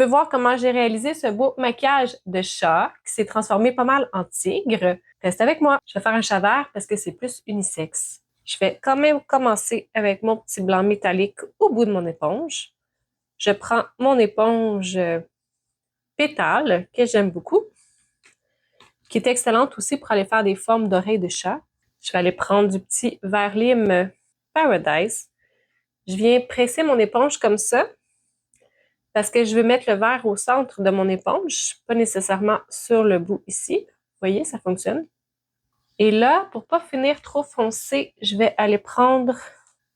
veux voir comment j'ai réalisé ce beau maquillage de chat qui s'est transformé pas mal en tigre, reste avec moi. Je vais faire un chat vert parce que c'est plus unisexe. Je vais quand même commencer avec mon petit blanc métallique au bout de mon éponge. Je prends mon éponge pétale, que j'aime beaucoup, qui est excellente aussi pour aller faire des formes d'oreilles de chat. Je vais aller prendre du petit vert lime Paradise. Je viens presser mon éponge comme ça parce que je veux mettre le verre au centre de mon éponge, pas nécessairement sur le bout ici. Vous voyez, ça fonctionne. Et là, pour pas finir trop foncé, je vais aller prendre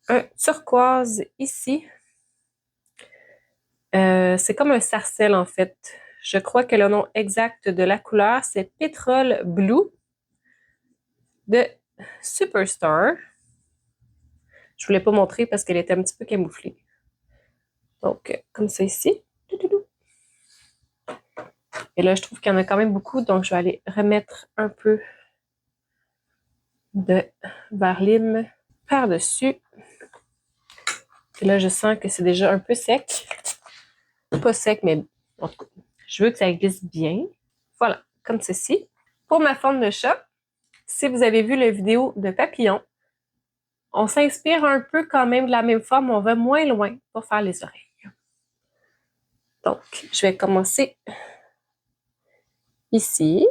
un turquoise ici. C'est comme un sarcelle en fait. Je crois que le nom exact de la couleur, c'est Petrol Blue de Superstar. Je voulais pas montrer parce qu'elle était un petit peu camouflée. Donc, comme ça ici. Et là, je trouve qu'il y en a quand même beaucoup, donc je vais aller remettre un peu de vert lime par-dessus. Et là, je sens que c'est déjà un peu sec. Pas sec, mais en tout cas, je veux que ça glisse bien. Voilà, comme ceci. Pour ma forme de chat, si vous avez vu la vidéo de papillon, on s'inspire un peu quand même de la même forme, on va moins loin pour faire les oreilles. Donc, je vais commencer ici.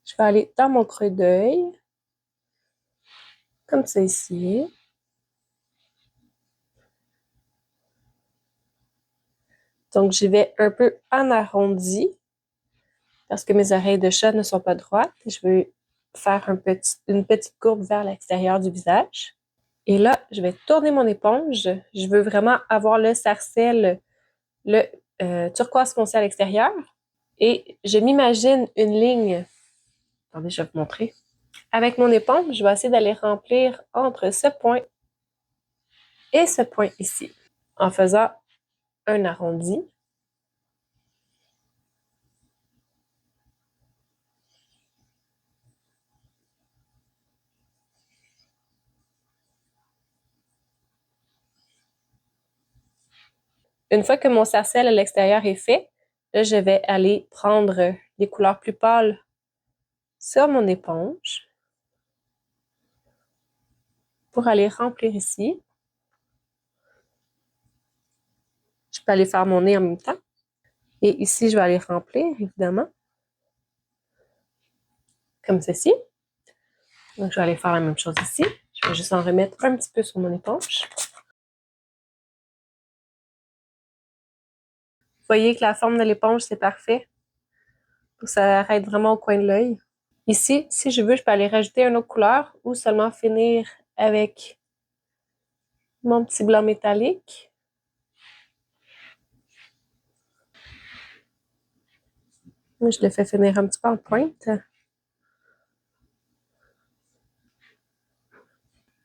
Je vais aller dans mon creux d'œil, comme ça ici. Donc, j'y vais un peu en arrondi parce que mes oreilles de chat ne sont pas droites. Je veux faire une petite courbe vers l'extérieur du visage. Et là, je vais tourner mon éponge. Je veux vraiment avoir le sarcelle, le turquoise foncé à l'extérieur. Et je m'imagine une ligne. Attendez, je vais vous montrer. Avec mon éponge, je vais essayer d'aller remplir entre ce point et ce point ici, en faisant un arrondi. Une fois que mon sarcelle à l'extérieur est fait, là, je vais aller prendre les couleurs plus pâles sur mon éponge pour aller remplir ici. Je peux aller faire mon nez en même temps. Et ici, je vais aller remplir, évidemment, comme ceci. Donc, je vais aller faire la même chose ici. Je vais juste en remettre un petit peu sur mon éponge. Vous voyez que la forme de l'éponge, c'est parfait. Ça arrête vraiment au coin de l'œil. Ici, si je veux, je peux aller rajouter une autre couleur ou seulement finir avec mon petit blanc métallique. Moi, je le fais finir un petit peu en pointe.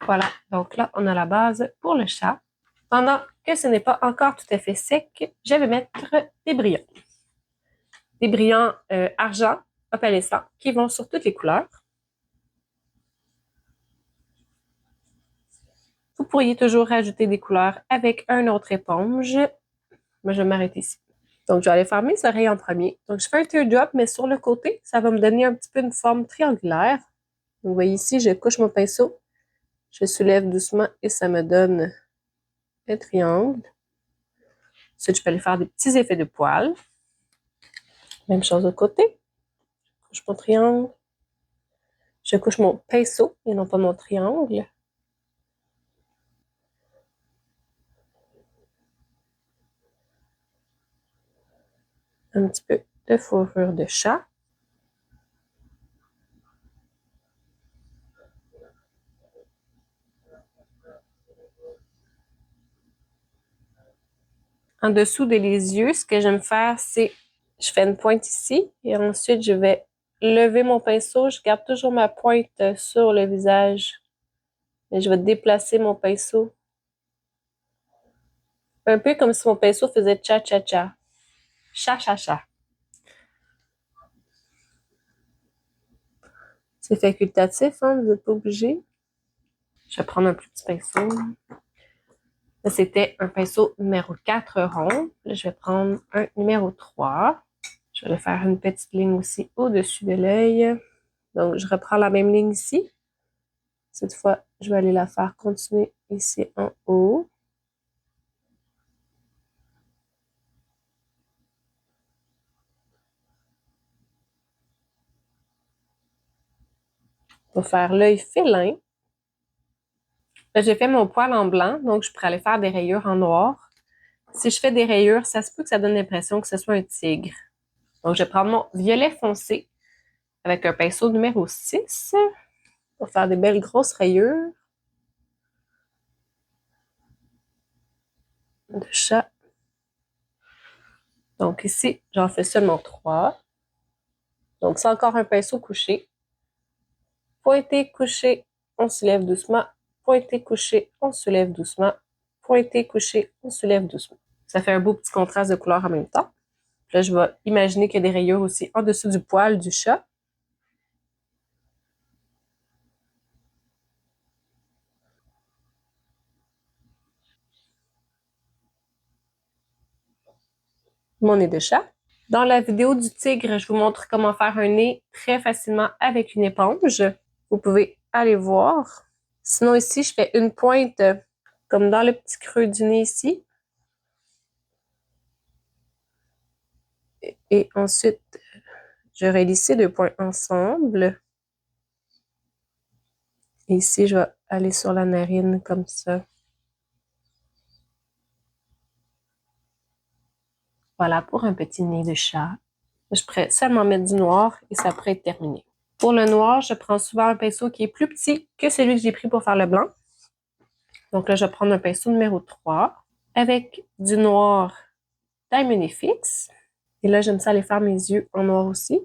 Voilà, donc là, on a la base pour le chat. Pendant que ce n'est pas encore tout à fait sec, je vais mettre des brillants. Des brillants argent opalescents qui vont sur toutes les couleurs. Vous pourriez toujours rajouter des couleurs avec une autre éponge. Moi, je vais m'arrêter ici. Donc, je vais aller faire mes oreilles en premier. Donc, je fais un teardrop, mais sur le côté, ça va me donner un petit peu une forme triangulaire. Vous voyez ici, je couche mon pinceau, je soulève doucement et ça me donne un triangle. Ensuite, je peux aller faire des petits effets de poils. Même chose de côté. Je couche mon triangle. Je couche mon pinceau et non pas mon triangle. Un petit peu de fourrure de chat. En dessous des yeux, ce que j'aime faire, c'est je fais une pointe ici et ensuite je vais lever mon pinceau. Je garde toujours ma pointe sur le visage. Mais je vais déplacer mon pinceau. Un peu comme si mon pinceau faisait cha-cha-cha. Cha-cha-cha. C'est facultatif, hein, vous n'êtes pas obligé. Je vais prendre un plus petit pinceau. Ça, c'était un pinceau numéro 4 rond. Là, je vais prendre un numéro 3. Je vais aller faire une petite ligne aussi au-dessus de l'œil. Donc, je reprends la même ligne ici. Cette fois, je vais aller la faire continuer ici en haut. On va faire l'œil félin. Là, j'ai fait mon poil en blanc, donc je pourrais aller faire des rayures en noir. Si je fais des rayures, ça se peut que ça donne l'impression que ce soit un tigre. Donc, je vais prendre mon violet foncé avec un pinceau numéro 6 pour faire des belles grosses rayures de chat. Donc ici, j'en fais seulement 3. Donc, c'est encore un pinceau couché. Pointé, couché, on soulève doucement. Pointé, couché, on soulève doucement. Pointé, couché, on soulève doucement. Ça fait un beau petit contraste de couleurs en même temps. Là, je vais imaginer qu'il y a des rayures aussi en dessous du poil du chat. Mon nez de chat. Dans la vidéo du tigre, je vous montre comment faire un nez très facilement avec une éponge. Vous pouvez aller voir. Sinon, ici, je fais une pointe comme dans le petit creux du nez ici. Et ensuite, je relie ces 2 points ensemble. Et ici, je vais aller sur la narine comme ça. Voilà pour un petit nez de chat. Je pourrais seulement mettre du noir et ça pourrait être terminé. Pour le noir, je prends souvent un pinceau qui est plus petit que celui que j'ai pris pour faire le blanc. Donc là, je vais prendre un pinceau numéro 3 avec du noir Diamond FX. Et là, j'aime ça aller faire mes yeux en noir aussi.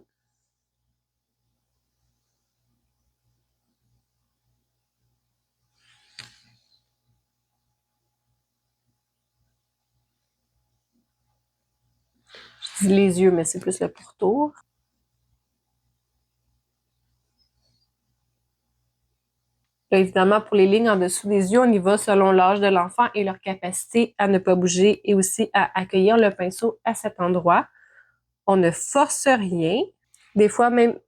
Je dis les yeux, mais c'est plus le pourtour. Là, évidemment, pour les lignes en dessous des yeux, on y va selon l'âge de l'enfant et leur capacité à ne pas bouger et aussi à accueillir le pinceau à cet endroit. On ne force rien. Des fois, même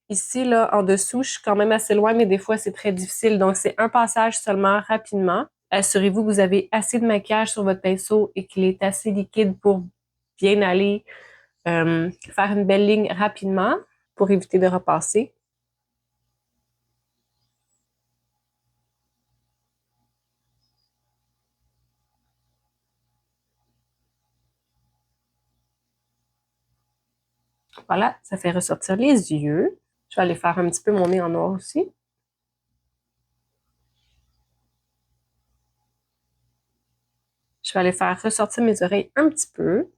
ici, là, en dessous, je suis quand même assez loin, mais des fois, c'est très difficile. Donc, c'est un passage seulement rapidement. Assurez-vous que vous avez assez de maquillage sur votre pinceau et qu'il est assez liquide pour bien aller faire une belle ligne rapidement pour éviter de repasser. Voilà, ça fait ressortir les yeux. Je vais aller faire un petit peu mon nez en noir aussi. Je vais aller faire ressortir mes oreilles un petit peu.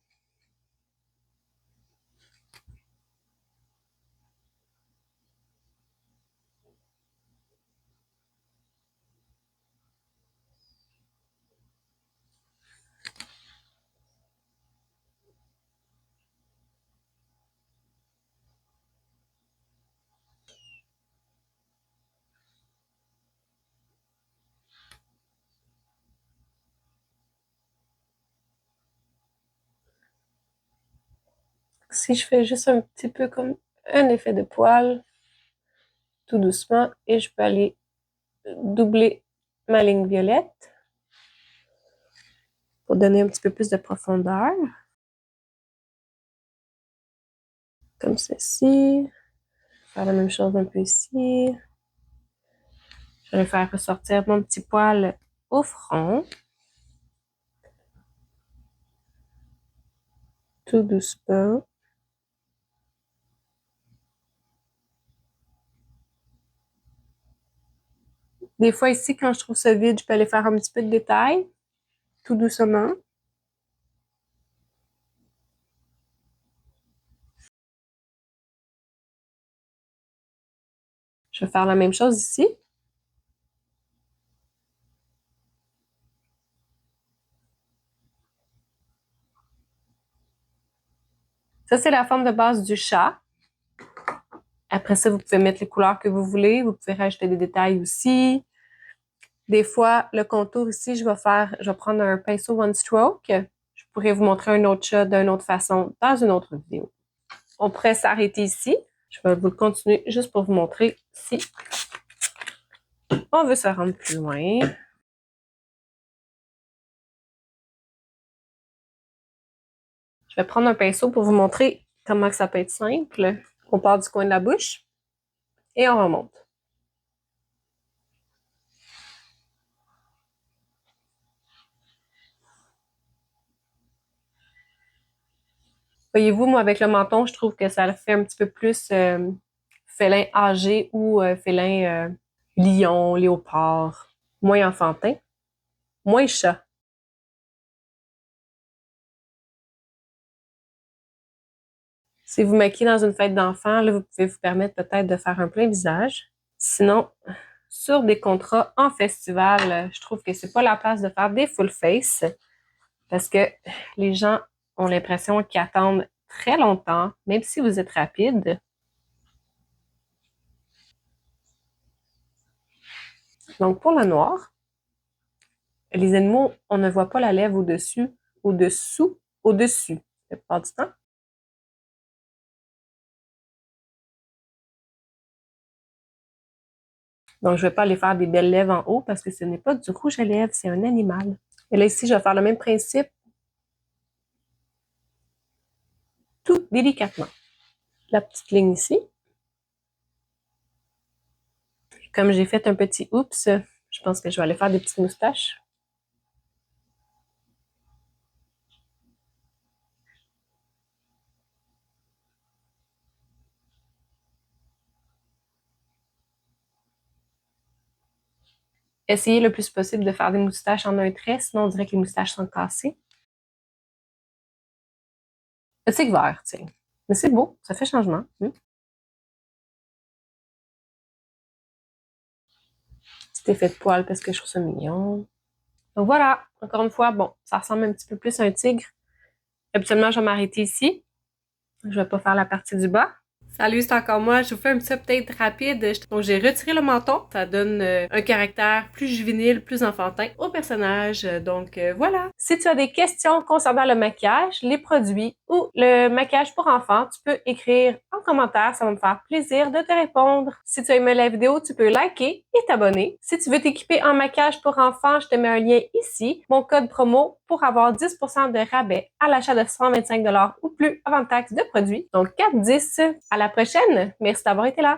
Si je fais juste un petit peu comme un effet de poil, tout doucement, et je peux aller doubler ma ligne violette pour donner un petit peu plus de profondeur. Comme ceci. Faire la même chose un peu ici. Je vais faire ressortir mon petit poil au front. Tout doucement. Des fois ici, quand je trouve ça vide, je peux aller faire un petit peu de détail. Tout doucement. Je vais faire la même chose ici. Ça, c'est la forme de base du chat. Après ça, vous pouvez mettre les couleurs que vous voulez. Vous pouvez rajouter des détails aussi. Des fois, le contour ici, je vais prendre un pinceau One Stroke. Je pourrais vous montrer un autre shot d'une autre façon dans une autre vidéo. On pourrait s'arrêter ici. Je vais vous le continuer juste pour vous montrer si on veut se rendre plus loin. Je vais prendre un pinceau pour vous montrer comment ça peut être simple. On part du coin de la bouche et on remonte. Voyez-vous, moi, avec le menton, je trouve que ça le fait un petit peu plus félin âgé ou félin lion, léopard. Moins enfantin, moins chat. Si vous maquillez dans une fête d'enfants, là, vous pouvez vous permettre peut-être de faire un plein visage. Sinon, sur des contrats en festival, je trouve que c'est pas la place de faire des full face parce que les gens ont l'impression qu'ils attendent très longtemps, même si vous êtes rapide. Donc, pour le noir, les animaux, on ne voit pas la lèvre au-dessus, au-dessous, au-dessus, la plupart du temps. Donc, je ne vais pas aller faire des belles lèvres en haut parce que ce n'est pas du rouge à lèvres, c'est un animal. Et là, ici, je vais faire le même principe, tout délicatement. La petite ligne ici. Comme j'ai fait un petit oups, je pense que je vais aller faire des petites moustaches. Essayez le plus possible de faire des moustaches en un trait, sinon on dirait que les moustaches sont cassées. C'est vert, tiens. Mais c'est beau, ça fait changement. Petit effet de poil parce que je trouve ça mignon. Donc voilà, encore une fois, bon, ça ressemble un petit peu plus à un tigre. Habituellement, je vais m'arrêter ici. Je vais pas faire la partie du bas. Salut, c'est encore moi. Je vous fais un petit update rapide. Donc, j'ai retiré le menton. Ça donne un caractère plus juvénile, plus enfantin au personnage. Donc, voilà. Si tu as des questions concernant le maquillage, les produits ou le maquillage pour enfants, tu peux écrire en commentaire. Ça va me faire plaisir de te répondre. Si tu as aimé la vidéo, tu peux liker et t'abonner. Si tu veux t'équiper en maquillage pour enfants, je te mets un lien ici. Mon code promo pour avoir 10% de rabais à l'achat de 125$ ou plus avant taxe de produits. Donc, 4,10. À la prochaine. Merci d'avoir été là.